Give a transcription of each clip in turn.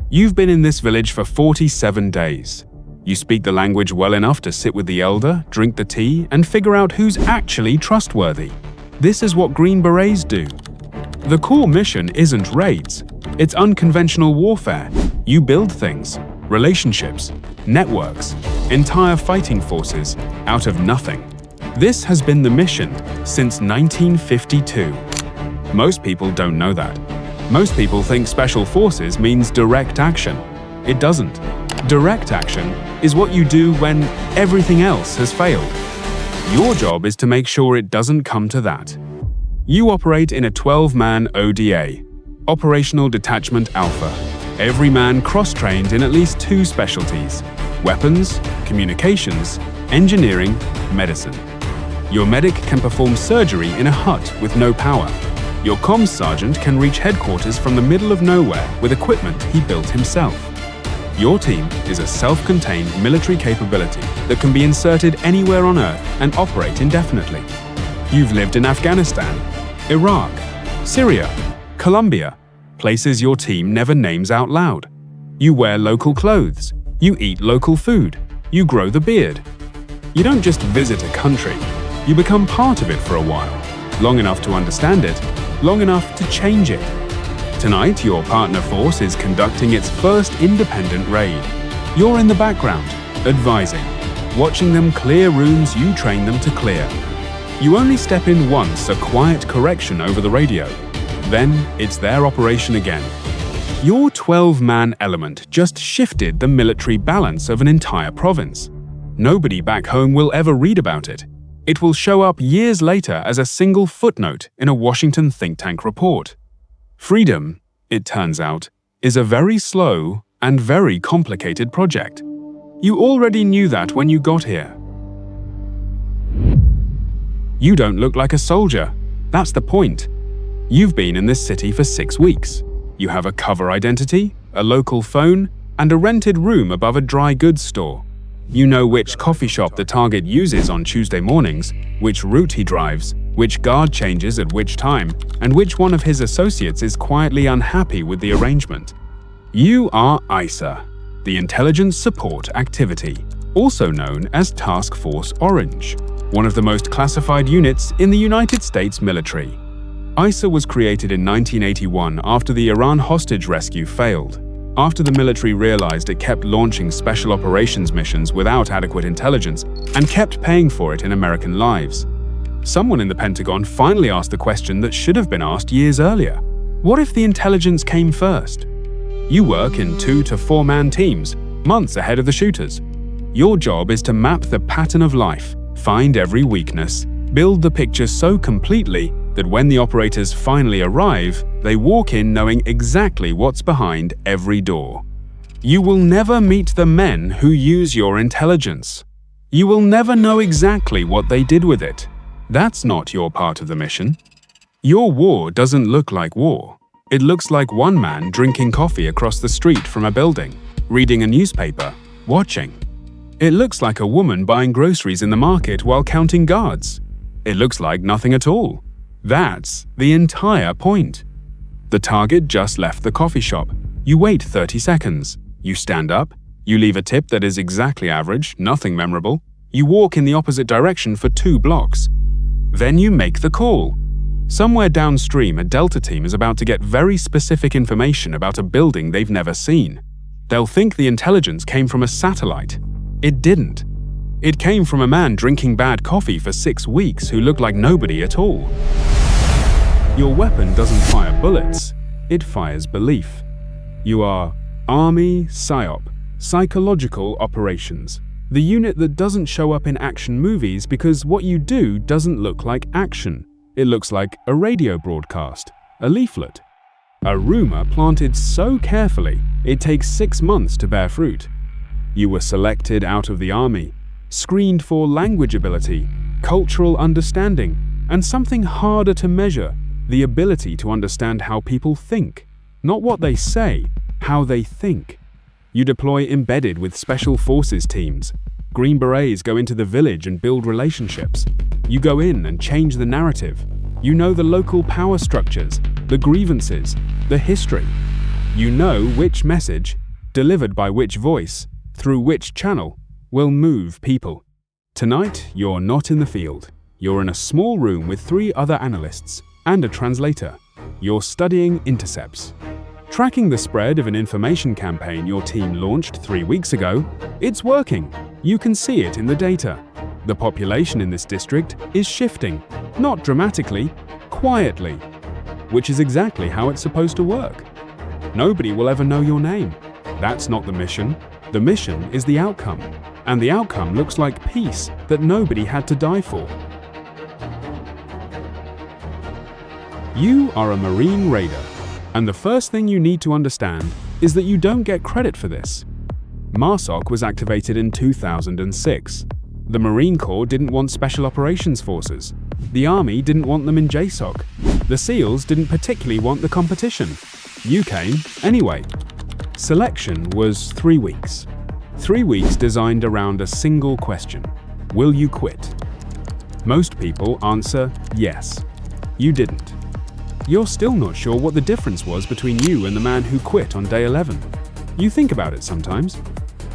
You've been in this village for 47 days. You speak the language well enough to sit with the elder, drink the tea, and figure out who's actually trustworthy. This is what Green Berets do. The core mission isn't raids. It's unconventional warfare. You build things, relationships, networks, entire fighting forces out of nothing. This has been the mission since 1952. Most people don't know that. Most people think special forces means direct action. It doesn't. Direct action is what you do when everything else has failed. Your job is to make sure it doesn't come to that. You operate in a 12-man ODA, Operational Detachment Alpha. Every man cross-trained in at least 2 specialties: weapons, communications, engineering, medicine. Your medic can perform surgery in a hut with no power. Your comms sergeant can reach headquarters from the middle of nowhere with equipment he built himself. Your team is a self-contained military capability that can be inserted anywhere on Earth and operate indefinitely. You've lived in Afghanistan, Iraq, Syria, Colombia, places your team never names out loud. You wear local clothes, you eat local food, you grow the beard. You don't just visit a country, you become part of it for a while, long enough to understand it, long enough to change it. Tonight, your partner force is conducting its first independent raid. You're in the background, advising, watching them clear rooms you train them to clear. You only step in once, a quiet correction over the radio. Then it's their operation again. Your 12-man element just shifted the military balance of an entire province. Nobody back home will ever read about it. It will show up years later as a single footnote in a Washington think tank report. Freedom, it turns out, is a very slow and very complicated project. You already knew that when you got here. You don't look like a soldier. That's the point. You've been in this city for 6 weeks. You have a cover identity, a local phone, and a rented room above a dry goods store. You know which coffee shop the target uses on Tuesday mornings, which route he drives, which guard changes at which time, and which one of his associates is quietly unhappy with the arrangement. You are ISA, the Intelligence Support Activity, also known as Task Force Orange, one of the most classified units in the United States military. ISA was created in 1981 after the Iran hostage rescue failed. After the military realized it kept launching special operations missions without adequate intelligence and kept paying for it in American lives. Someone in the Pentagon finally asked the question that should have been asked years earlier. What if the intelligence came first? You work in 2 to 4-man teams, months ahead of the shooters. Your job is to map the pattern of life, find every weakness, build the picture so completely that when the operators finally arrive, they walk in knowing exactly what's behind every door. You will never meet the men who use your intelligence. You will never know exactly what they did with it. That's not your part of the mission. Your war doesn't look like war. It looks like one man drinking coffee across the street from a building, reading a newspaper, watching. It looks like a woman buying groceries in the market while counting guards. It looks like nothing at all. That's the entire point. The target just left the coffee shop. You wait 30 seconds. You stand up. You leave a tip that is exactly average, nothing memorable. You walk in the opposite direction for 2 blocks. Then you make the call. Somewhere downstream, a Delta team is about to get very specific information about a building they've never seen. They'll think the intelligence came from a satellite. It didn't. It came from a man drinking bad coffee for 6 weeks who looked like nobody at all. Your weapon doesn't fire bullets, it fires belief. You are Army PSYOP, Psychological Operations, the unit that doesn't show up in action movies because what you do doesn't look like action. It looks like a radio broadcast, a leaflet, a rumor planted so carefully it takes 6 months to bear fruit. You were selected out of the army, screened for language ability, cultural understanding, and something harder to measure, the ability to understand how people think. Not what they say, how they think. You deploy embedded with special forces teams. Green Berets go into the village and build relationships. You go in and change the narrative. You know the local power structures, the grievances, the history. You know which message, delivered by which voice, through which channel, will move people. Tonight, you're not in the field. You're in a small room with 3 other analysts and a translator. You're studying intercepts. Tracking the spread of an information campaign your team launched 3 weeks ago, it's working. You can see it in the data. The population in this district is shifting, not dramatically, quietly, which is exactly how it's supposed to work. Nobody will ever know your name. That's not the mission. The mission is the outcome, and the outcome looks like peace that nobody had to die for. You are a Marine Raider, and the first thing you need to understand is that you don't get credit for this. MARSOC was activated in 2006. The Marine Corps didn't want Special Operations Forces. The Army didn't want them in JSOC. The SEALs didn't particularly want the competition. You came anyway. Selection was 3 weeks. 3 weeks designed around a single question: will you quit? Most people answer yes. You didn't. You're still not sure what the difference was between you and the man who quit on day 11. You think about it sometimes.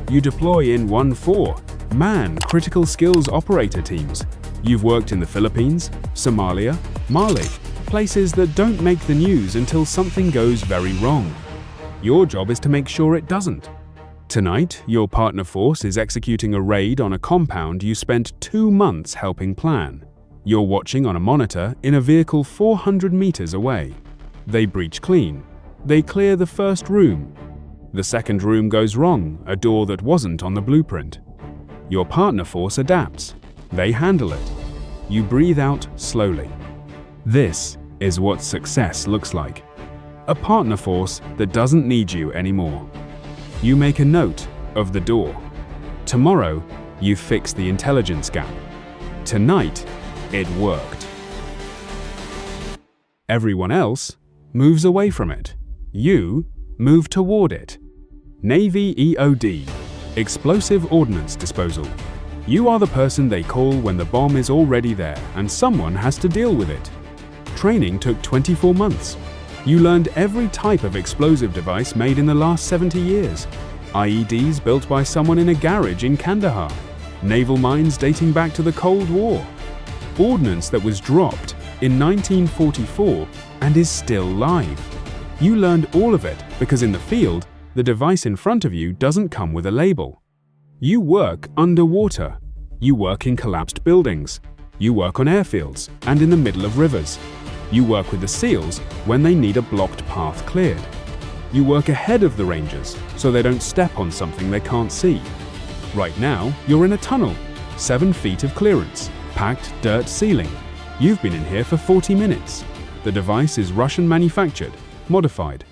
You deploy in 1-4-man critical skills operator teams. You've worked in the Philippines, Somalia, Mali, places that don't make the news until something goes very wrong. Your job is to make sure it doesn't. Tonight, your partner force is executing a raid on a compound you spent 2 months helping plan. You're watching on a monitor in a vehicle 400 meters away. They breach clean. They clear the first room. The second room goes wrong, a door that wasn't on the blueprint. Your partner force adapts. They handle it. You breathe out slowly. This is what success looks like. A partner force that doesn't need you anymore. You make a note of the door. Tomorrow, you fix the intelligence gap. Tonight, it worked. Everyone else moves away from it. You move toward it. Navy EOD, Explosive Ordnance Disposal. You are the person they call when the bomb is already there and someone has to deal with it. Training took 24 months. You learned every type of explosive device made in the last 70 years. IEDs built by someone in a garage in Kandahar. Naval mines dating back to the Cold War. Ordnance that was dropped in 1944 and is still live. You learned all of it because in the field, the device in front of you doesn't come with a label. You work underwater. You work in collapsed buildings. You work on airfields and in the middle of rivers. You work with the SEALs when they need a blocked path cleared. You work ahead of the Rangers so they don't step on something they can't see. Right now, you're in a tunnel, 7 feet of clearance, packed dirt ceiling. You've been in here for 40 minutes. The device is Russian manufactured, modified.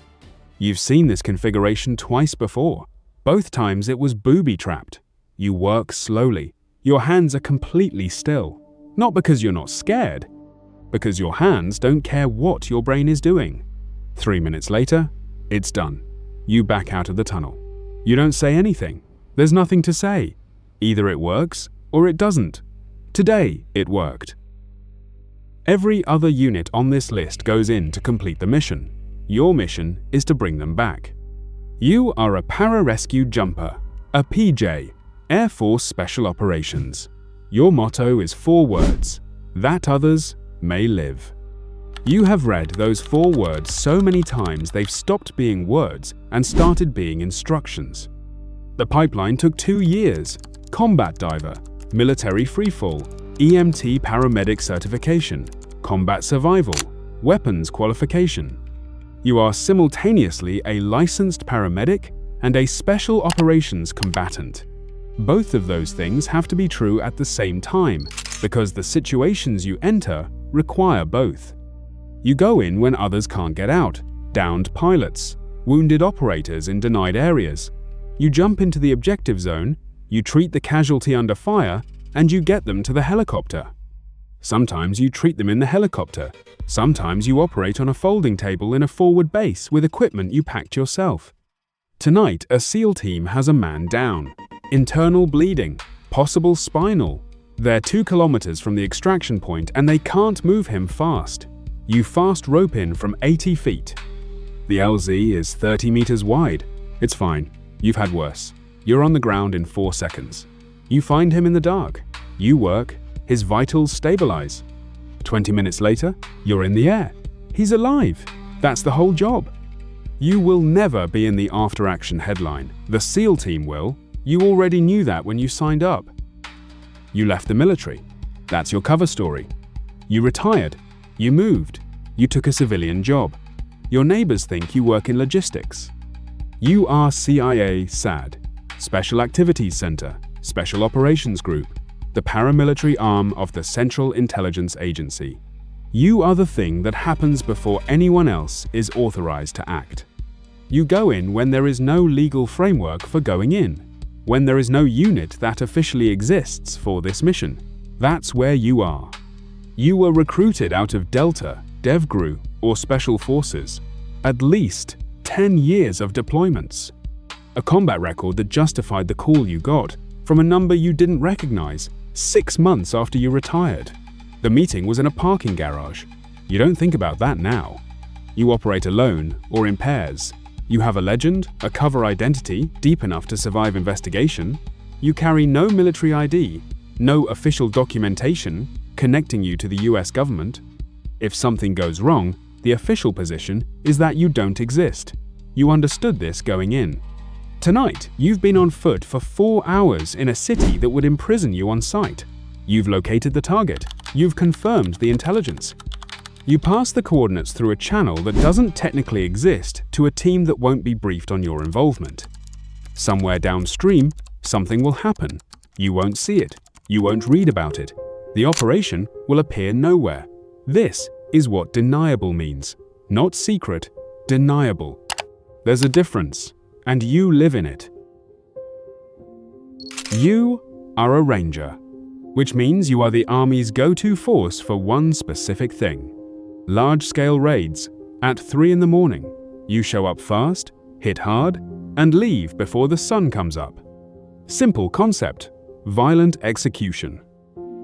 You've seen this configuration twice before. Both times it was booby-trapped. You work slowly. Your hands are completely still. Not because you're not scared, because your hands don't care what your brain is doing. 3 minutes later, it's done. You back out of the tunnel. You don't say anything. There's nothing to say. Either it works or it doesn't. Today, it worked. Every other unit on this list goes in to complete the mission. Your mission is to bring them back. You are a Pararescue jumper, a PJ, Air Force Special Operations. Your motto is 4 words, that others may live. You have read those 4 words so many times they've stopped being words and started being instructions. The pipeline took 2 years, combat diver, military freefall, EMT paramedic certification, combat survival, weapons qualification. You are simultaneously a licensed paramedic and a special operations combatant. Both of those things have to be true at the same time because the situations you enter require both. You go in when others can't get out, downed pilots, wounded operators in denied areas. You jump into the objective zone, you treat the casualty under fire, and you get them to the helicopter. Sometimes you treat them in the helicopter. Sometimes you operate on a folding table in a forward base with equipment you packed yourself. Tonight, a SEAL team has a man down. Internal bleeding, possible spinal. They're 2 kilometers from the extraction point and they can't move him fast. You fast rope in from 80 feet. The LZ is 30 meters wide. It's fine. You've had worse. You're on the ground in 4 seconds. You find him in the dark. You work. His vitals stabilize. 20 minutes later, you're in the air. He's alive. That's the whole job. You will never be in the after-action headline. The SEAL team will. You already knew that when you signed up. You left the military. That's your cover story. You retired. You moved. You took a civilian job. Your neighbors think you work in logistics. You are CIA SAD, Special Activities Center, Special Operations Group, the paramilitary arm of the Central Intelligence Agency. You are the thing that happens before anyone else is authorized to act. You go in when there is no legal framework for going in, when there is no unit that officially exists for this mission. That's where you are. You were recruited out of Delta, DevGru, or Special Forces. At least 10 years of deployments. A combat record that justified the call you got from a number you didn't recognize 6 months after you retired. The meeting was in a parking garage. You don't think about that now. You operate alone or in pairs. You have a legend, a cover identity deep enough to survive investigation. You carry no military ID, no official documentation connecting you to the US government. If something goes wrong, the official position is that you don't exist. You understood this going in. Tonight, you've been on foot for 4 hours in a city that would imprison you on sight. You've located the target. You've confirmed the intelligence. You pass the coordinates through a channel that doesn't technically exist to a team that won't be briefed on your involvement. Somewhere downstream, something will happen. You won't see it. You won't read about it. The operation will appear nowhere. This is what deniable means. Not secret, deniable. There's a difference, and you live in it. You are a Ranger, which means you are the Army's go-to force for one specific thing. Large-scale raids. At 3 in the morning, you show up fast, hit hard, and leave before the sun comes up. Simple concept, violent execution.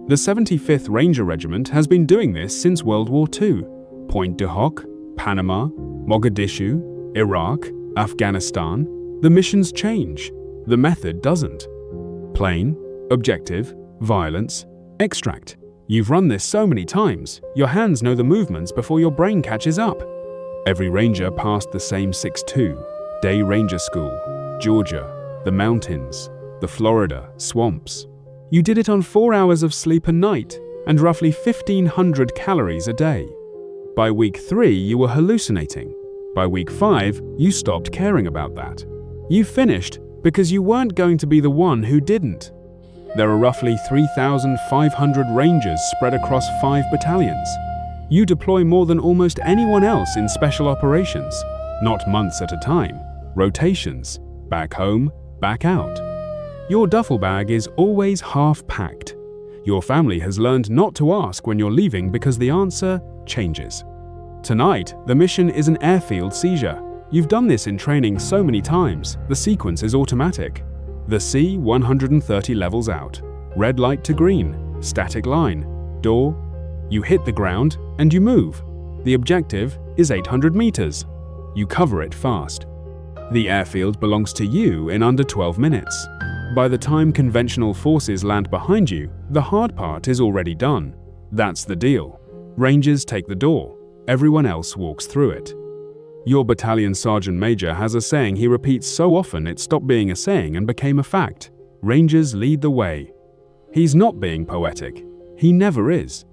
The 75th Ranger Regiment has been doing this since World War II. Point du Hoc, Panama, Mogadishu, Iraq, Afghanistan. The missions change. The method doesn't. Plain, objective, violence, extract. You've run this so many times, your hands know the movements before your brain catches up. Every Ranger passed the same 6-2, Day Ranger School, Georgia, the mountains, the Florida swamps. You did it on 4 hours of sleep a night and roughly 1,500 calories a day. By week 3, you were hallucinating. By week 5, you stopped caring about that. You finished because you weren't going to be the one who didn't. There are roughly 3,500 Rangers spread across 5 battalions. You deploy more than almost anyone else in special operations, not months at a time, rotations, back home, back out. Your duffel bag is always half-packed. Your family has learned not to ask when you're leaving because the answer changes. Tonight, the mission is an airfield seizure. You've done this in training so many times, the sequence is automatic. The C-130 levels out. Red light to green, static line, door. You hit the ground and you move. The objective is 800 meters. You cover it fast. The airfield belongs to you in under 12 minutes. By the time conventional forces land behind you, the hard part is already done. That's the deal. Rangers take the door. Everyone else walks through it. Your battalion sergeant major has a saying he repeats so often it stopped being a saying and became a fact. Rangers lead the way. He's not being poetic. He never is.